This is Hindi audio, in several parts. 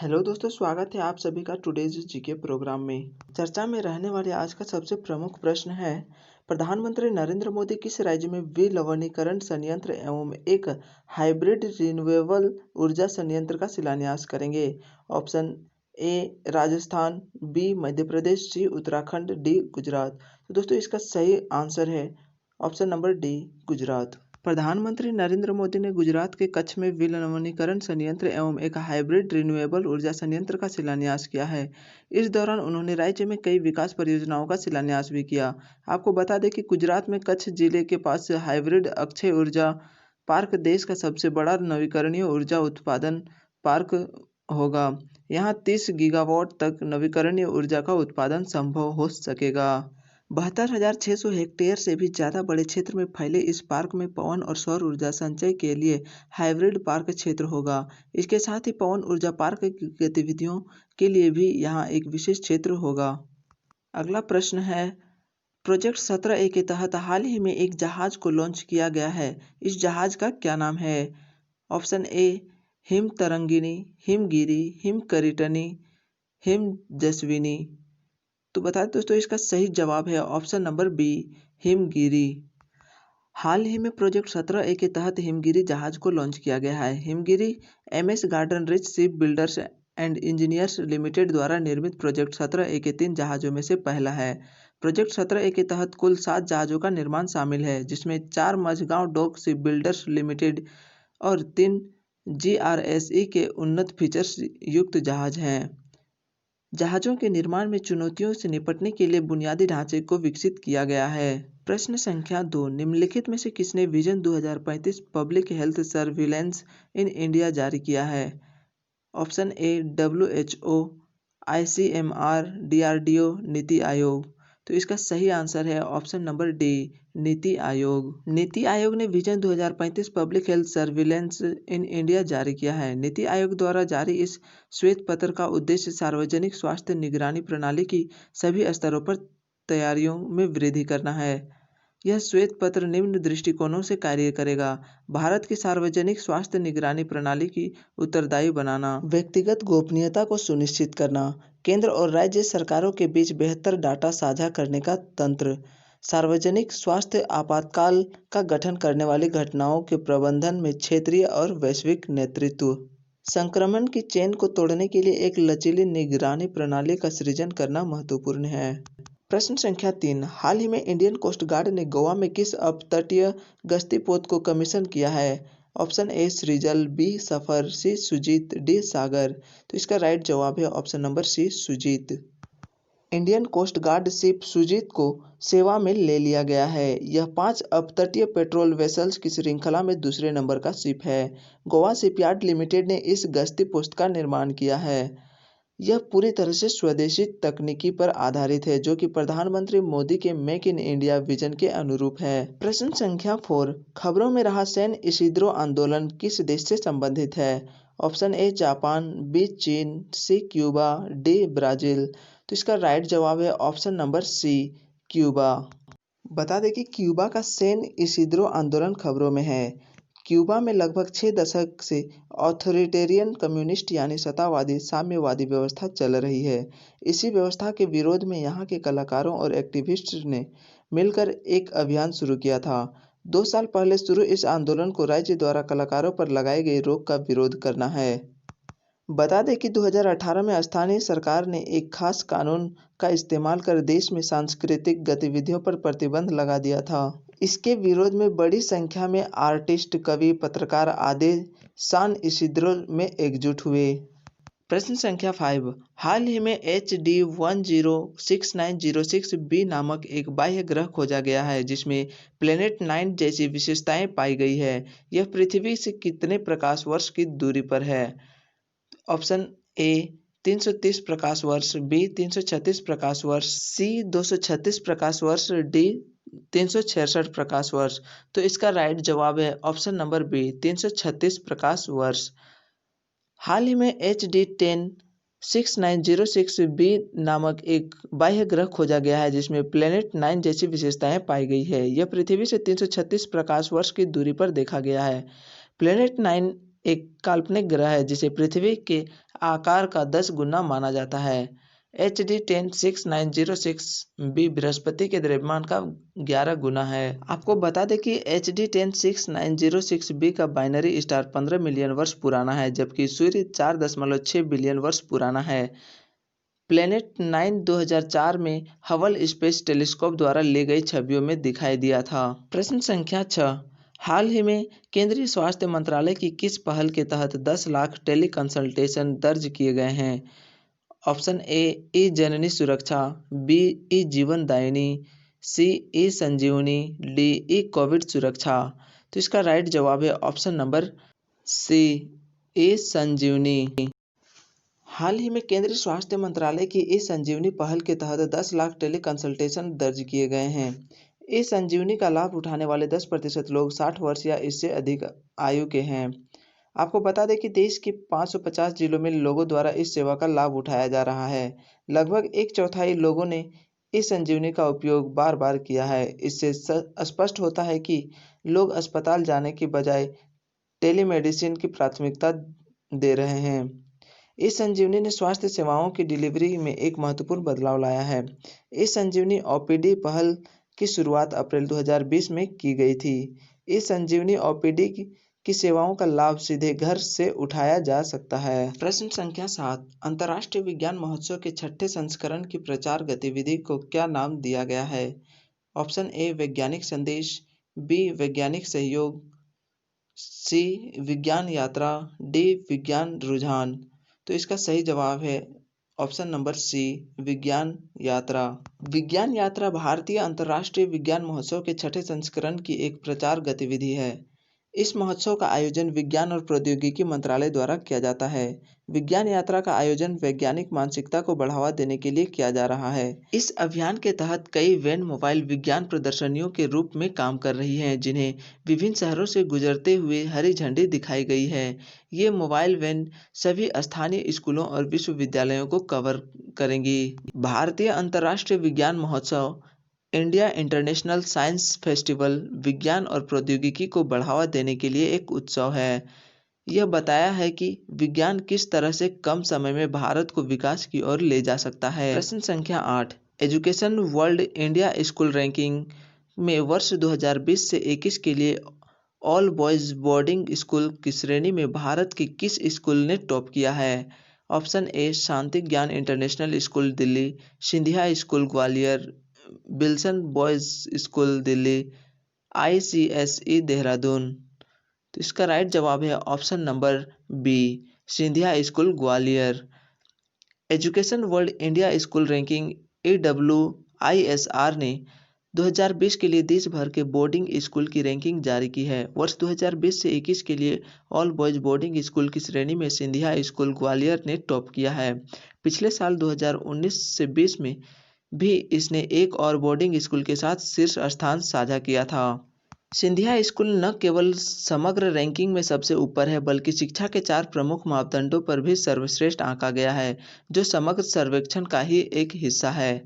हेलो दोस्तों, स्वागत है आप सभी का टुडेज जीके प्रोग्राम में। चर्चा में रहने वाले आज का सबसे प्रमुख प्रश्न है, प्रधानमंत्री नरेंद्र मोदी किस राज्य में विलवणीकरण संयंत्र एवं एक हाइब्रिड रिन्यूएबल ऊर्जा संयंत्र का शिलान्यास करेंगे? Option A Rajasthan, B Madhya Pradesh, C Uttarakhand, D Gujarat. तो दोस्तों इसका सही आंसर है ऑप्शन नंबर डी, गुजरात। प्रधानमंत्री नरेंद्र मोदी ने गुजरात के कच्छ में विलवणीकरण संयंत्र एवं एक हाइब्रिड रिन्यूएबल ऊर्जा संयंत्र का शिलान्यास किया है। इस दौरान उन्होंने राज्य में कई विकास परियोजनाओं का शिलान्यास भी किया। आपको बता दें कि गुजरात में कच्छ जिले के पास हाइब्रिड अक्षय ऊर्जा पार्क देश का सबसे बड़ा नवीकरणीय ऊर्जा उत्पादन पार्क होगा। यहाँ 30 गीगावाट तक नवीकरणीय ऊर्जा का उत्पादन संभव हो सकेगा। 72,600 हेक्टेयर से भी ज़्यादा बड़े क्षेत्र में फैले इस पार्क में पवन और सौर ऊर्जा संचय के लिए हाइब्रिड पार्क क्षेत्र होगा। इसके साथ ही पवन ऊर्जा पार्क की गतिविधियों के लिए भी यहाँ एक विशेष क्षेत्र होगा। अगला प्रश्न है, प्रोजेक्ट 17A के तहत हाल ही में एक जहाज को लॉन्च किया गया है। इस जहाज का क्या नाम है? Option A Him Tarangini, Himgiri, Himkaritni, Him Jasvini. तो बता दें दोस्तों इसका सही जवाब है ऑप्शन नंबर बी, हिमगिरी। हाल ही में प्रोजेक्ट 17A के तहत हिमगिरी जहाज को लॉन्च किया गया है। Himgiri MS garden rich ship builders and engineers limited द्वारा निर्मित प्रोजेक्ट 17A के 3 जहाजों में से पहला है। प्रोजेक्ट 17A के तहत कुल 7 जहाजों का निर्माण शामिल है, जिसमें 4 Mazagon Dock Ship Builders Limited और 3 GRSE के उन्नत फीचर्स युक्त जहाज हैं। जहाजों के निर्माण में चुनौतियों से निपटने के लिए बुनियादी ढांचे को विकसित किया गया है। प्रश्न संख्या 2, निम्नलिखित में से किसने vision 2035 public health surveillance in India जारी किया है? Option A WHO, ICMR, DRDO, NITI Aayog. तो इसका सही आंसर है option number D, NITI Aayog. NITI Aayog ने vision 2035 public health surveillance in India जारी किया है। नीति आयोग द्वारा जारी इस श्वेत पत्र का उद्देश्य सार्वजनिक स्वास्थ्य निगरानी प्रणाली की सभी स्तरों पर तैयारियों में वृद्धि करना है। यह श्वेत पत्र निम्न दृष्टिकोणों से कार्य करेगा: भारत की सार्वजनिक स्वास्थ्य निगरानी प्रणाली की उत्तरदायी बनाना, व्यक्तिगत गोपनीयता को सुनिश्चित करना, केंद्र और राज्य सरकारों के बीच बेहतर डाटा साझा करने का तंत्र, सार्वजनिक स्वास्थ्य आपातकाल का गठन करने वाली घटनाओं के प्रबंधन में क्षेत्रीय और वैश्विक नेतृत्व, संक्रमण की चेन को तोड़ने के लिए एक लचीली निगरानी प्रणाली का सृजन करना महत्वपूर्ण है। प्रश्न संख्या 3, हाल ही में इंडियन कोस्ट गार्ड ने गोवा में किस अपतटीय गश्ती पोत को कमीशन किया है? Option A Srijal, B Safar, C Sujeet, D Sagar. तो इसका राइट जवाब है option number C, Sujeet. Indian coast guard ship Sujeet को सेवा में ले लिया गया है। यह 5 अपतटीय पेट्रोल वेसल्स की श्रृंखला में दूसरे नंबर का शिप है। गोवा शिपयार्ड लिमिटेड ने इस गश्ती पोस्ट का निर्माण किया है। यह पूरी तरह से स्वदेशी तकनीकी पर आधारित है, जो कि प्रधानमंत्री मोदी के मेक इन इंडिया विजन के अनुरूप है। प्रश्न संख्या 4, खबरों में रहा सैन इसिद्रो आंदोलन किस देश से संबंधित है? ऑप्शन ए जापान, बी चीन, सी क्यूबा, डी ब्राजील। तो इसका राइट जवाब है ऑप्शन नंबर सी, क्यूबा। बता दें कि क्यूबा का सैन इसिद्रो आंदोलन खबरों में है। क्यूबा में लगभग 6 दशक से ऑथोरिटेरियन कम्युनिस्ट यानी सत्तावादी साम्यवादी व्यवस्था चल रही है। इसी व्यवस्था के विरोध में यहाँ के कलाकारों और एक्टिविस्ट ने मिलकर एक अभियान शुरू किया था। 2 साल पहले शुरू इस आंदोलन को राज्य द्वारा कलाकारों पर लगाई गई रोक का विरोध करना है। बता दें कि 2018 में स्थानीय सरकार ने एक खास कानून का इस्तेमाल कर देश में सांस्कृतिक गतिविधियों पर प्रतिबंध लगा दिया था। इसके विरोध में बड़ी संख्या में आर्टिस्ट, कवि, पत्रकार आदि सान इसिद्रो में एकजुट हुए। प्रश्न संख्या 5, हाल ही में HD 106906b नामक एक बाह्य ग्रह खोजा गया है, जिसमें प्लेनेट 9 जैसी विशेषताएं पाई गई है। यह पृथ्वी से कितने प्रकाश वर्ष की दूरी पर है? ऑप्शन ए 330 प्रकाश वर्ष, बी 336 प्रकाश वर्ष, सी 236 प्रकाश वर्ष, डी 366 प्रकाश वर्ष। तो इसका राइट जवाब है ऑप्शन नंबर बी, 336 प्रकाश वर्ष। हाल ही में HD 106906b नामक एक बाह्य ग्रह खोजा गया है, जिसमें प्लेनेट 9 जैसी विशेषताएं पाई गई है। यह पृथ्वी से 336 प्रकाश वर्ष की दूरी पर देखा गया है। प्लेनेट 9 एक काल्पनिक ग्रह है, जिसे पृथ्वी के आकार का 10 गुना माना जाता है। HD106906b बृहस्पति के द्रव्यमान का 11 गुना है। आपको बता दें कि HD106906b का बाइनरी स्टार 15 मिलियन वर्ष पुराना है, जबकि सूर्य 4.6 बिलियन वर्ष पुराना है। प्लेनेट 9 2004 में हबल स्पेस टेलीस्कोप द्वारा ली गई छवियों में दिखाई दिया था। प्रश्न संख्या 6, हाल ही में केंद्रीय स्वास्थ्य मंत्रालय की किस पहल के तहत 10 लाख टेली कंसल्टेशन दर्ज किए गए हैं? ऑप्शन ए ई जननी सुरक्षा, बी ई जीवन दायिनी, सी ई संजीवनी, डी ई कोविड सुरक्षा। तो इसका राइट जवाब है ऑप्शन नंबर सी ई संजीवनी। हाल ही में केंद्रीय स्वास्थ्य मंत्रालय की ई संजीवनी पहल के तहत 10 लाख टेली कंसल्टेशन दर्ज किए गए हैं। ई संजीवनी का लाभ उठाने वाले 10% लोग 60 वर्ष या इससे अधिक आयु के हैं। आपको बता दें कि देश के 550 जिलों में लोगों द्वारा इस सेवा का लाभ उठाया जा रहा है। लगभग 1/4 लोगों ने इस संजीवनी का उपयोग बार बार किया है। इससे स्पष्ट होता है कि लोग अस्पताल जाने की बजाय टेलीमेडिसिन की प्राथमिकता दे रहे हैं। इस संजीवनी ने स्वास्थ्य सेवाओं की डिलीवरी में एक महत्वपूर्ण बदलाव लाया है। इस संजीवनी ओपीडी पहल की शुरुआत अप्रैल 2020 में की गई थी। इस संजीवनी ओपीडी की सेवाओं का लाभ सीधे घर से उठाया जा सकता है। प्रश्न संख्या 7, अंतर्राष्ट्रीय विज्ञान महोत्सव के 6ठे संस्करण की प्रचार गतिविधि को क्या नाम दिया गया है? ऑप्शन ए वैज्ञानिक संदेश, बी वैज्ञानिक सहयोग, सी विज्ञान यात्रा, डी विज्ञान रुझान। तो इसका सही जवाब है ऑप्शन नंबर सी विज्ञान यात्रा। विज्ञान यात्रा भारतीय अंतर्राष्ट्रीय विज्ञान महोत्सव के 6ठे संस्करण की एक प्रचार गतिविधि है। इस महोत्सव का आयोजन विज्ञान और प्रौद्योगिकी मंत्रालय द्वारा किया जाता है। विज्ञान यात्रा का आयोजन वैज्ञानिक मानसिकता को बढ़ावा देने के लिए किया जा रहा है। इस अभियान के तहत कई वैन मोबाइल विज्ञान प्रदर्शनियों के रूप में काम कर रही हैं, जिन्हें विभिन्न शहरों से गुजरते हुए हरी झंडी दिखाई गई है। ये मोबाइल वैन सभी स्थानीय स्कूलों और विश्वविद्यालयों को कवर करेंगी। भारतीय अंतर्राष्ट्रीय विज्ञान महोत्सव इंडिया इंटरनेशनल साइंस फेस्टिवल विज्ञान और प्रौद्योगिकी को बढ़ावा देने के लिए एक उत्सव है। यह बताया है कि विज्ञान किस तरह से कम समय में भारत को विकास की ओर ले जा सकता है। प्रश्न संख्या 8, education world India school ranking में वर्ष 2020 से 21 के लिए ऑल बॉयज बोर्डिंग स्कूल की श्रेणी में भारत के किस स्कूल ने टॉप किया है? Option A Shanti Gyan International School Delhi, Scindia school Gwalior, Wilson boys school Delhi, ICSE Dehradun. तो इसका राइट जवाब है option number B Scindia school Gwalior. Education world India school ranking AWISR ने 2020 के लिए देश भर के बोर्डिंग स्कूल की रैंकिंग जारी की है। वर्ष 2020 से 21 के लिए ऑल बॉयज बोर्डिंग स्कूल की श्रेणी में सिंधिया स्कूल ग्वालियर ने टॉप किया है। पिछले साल 2019 से 20 में भी इसने एक और बोर्डिंग स्कूल के साथ शीर्ष स्थान साझा किया था। सिंधिया स्कूल न केवल समग्र रैंकिंग में सबसे ऊपर है, बल्कि शिक्षा के 4 प्रमुख मापदंडों पर भी सर्वश्रेष्ठ आंका गया है, जो समग्र सर्वेक्षण का ही एक हिस्सा है।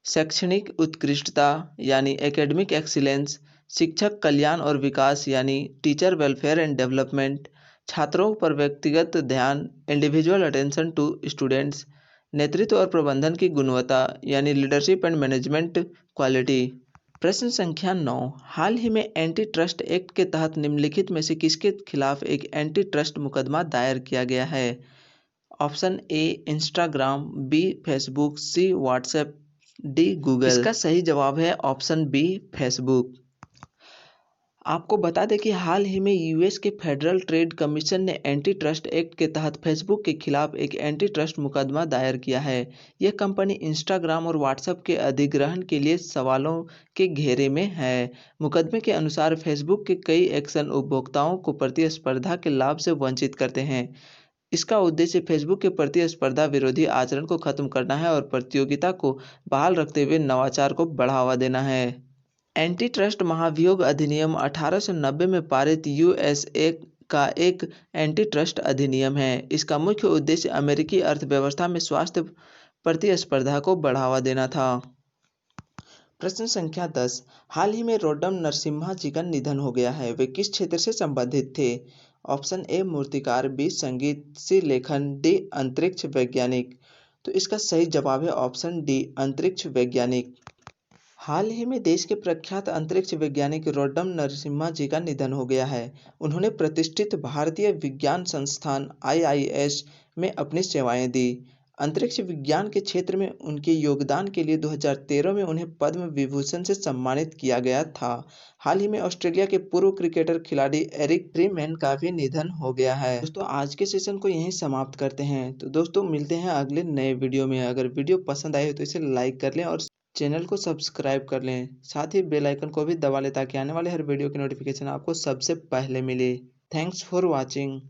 शैक्षणिक उत्कृष्टता यानी एकेडमिक एक्सीलेंस, शिक्षक कल्याण और विकास यानी टीचर वेलफेयर एंड डेवलपमेंट, छात्रों पर व्यक्तिगत ध्यान इंडिविजुअल अटेंशन टू स्टूडेंट्स, नेतृत्व और प्रबंधन की गुणवत्ता यानी लीडरशिप एंड मैनेजमेंट क्वालिटी। प्रश्न संख्या 9, हाल ही में एंटी ट्रस्ट एक्ट के तहत निम्नलिखित में से किसके खिलाफ एक एंटी ट्रस्ट मुकदमा दायर किया गया है? Option A Instagram, B Facebook, C WhatsApp, D Google. इसका सही जवाब है ऑप्शन बी फेसबुक। आपको बता दें कि हाल ही में यूएस के फेडरल ट्रेड कमीशन ने एंटी ट्रस्ट एक्ट के तहत फेसबुक के खिलाफ एक एंटी ट्रस्ट मुकदमा दायर किया है। यह कंपनी इंस्टाग्राम और व्हाट्सएप के अधिग्रहण के लिए सवालों के घेरे में है। मुकदमे के अनुसार फेसबुक के कई एक्शन उपभोक्ताओं को प्रतिस्पर्धा के लाभ से वंचित करते हैं। इसका उद्देश्य फेसबुक के प्रतिस्पर्धा विरोधी आचरण को खत्म करना है और प्रतियोगिता को बहाल रखते हुए नवाचार को बढ़ावा देना है। एंटी ट्रस्ट महाभियोग अधिनियम 1890 में पारित यूएसए का एक एंटी ट्रस्ट अधिनियम है। इसका मुख्य उद्देश्य अमेरिकी अर्थव्यवस्था में स्वास्थ्य प्रतिस्पर्धा को बढ़ावा देना था। प्रश्न संख्या 10, हाल ही में रोड्डम नरसिम्हा जी का निधन हो गया है। वे किस क्षेत्र से संबंधित थे? ऑप्शन ए मूर्तिकार, बी संगीत, सी लेखन, डी अंतरिक्ष वैज्ञानिक। तो इसका सही जवाब है ऑप्शन डी अंतरिक्ष वैज्ञानिक। हाल ही में देश के प्रख्यात अंतरिक्ष वैज्ञानिक रोड्डम नरसिम्हा जी का निधन हो गया है। उन्होंने प्रतिष्ठित भारतीय विज्ञान संस्थान आईआईएस में अपनी सेवाएं दी। अंतरिक्ष विज्ञान के क्षेत्र में उनके योगदान के लिए 2013 में उन्हें पद्म विभूषण से सम्मानित किया गया था। हाल ही में ऑस्ट्रेलिया के पूर्व क्रिकेटर खिलाड़ी एरिक फ्रीमैन का भी निधन हो गया है। दोस्तों आज के सेशन को यहीं समाप्त करते हैं। तो दोस्तों मिलते हैं अगले नए वीडियो में। अगर वीडियो पसंद आए तो इसे लाइक कर लें और चैनल को सब्सक्राइब कर लें। साथ ही बेल आइकन को भी दबा लें ताकि आने वाले हर वीडियो की नोटिफिकेशन आपको सबसे पहले मिले। Thanks for watching.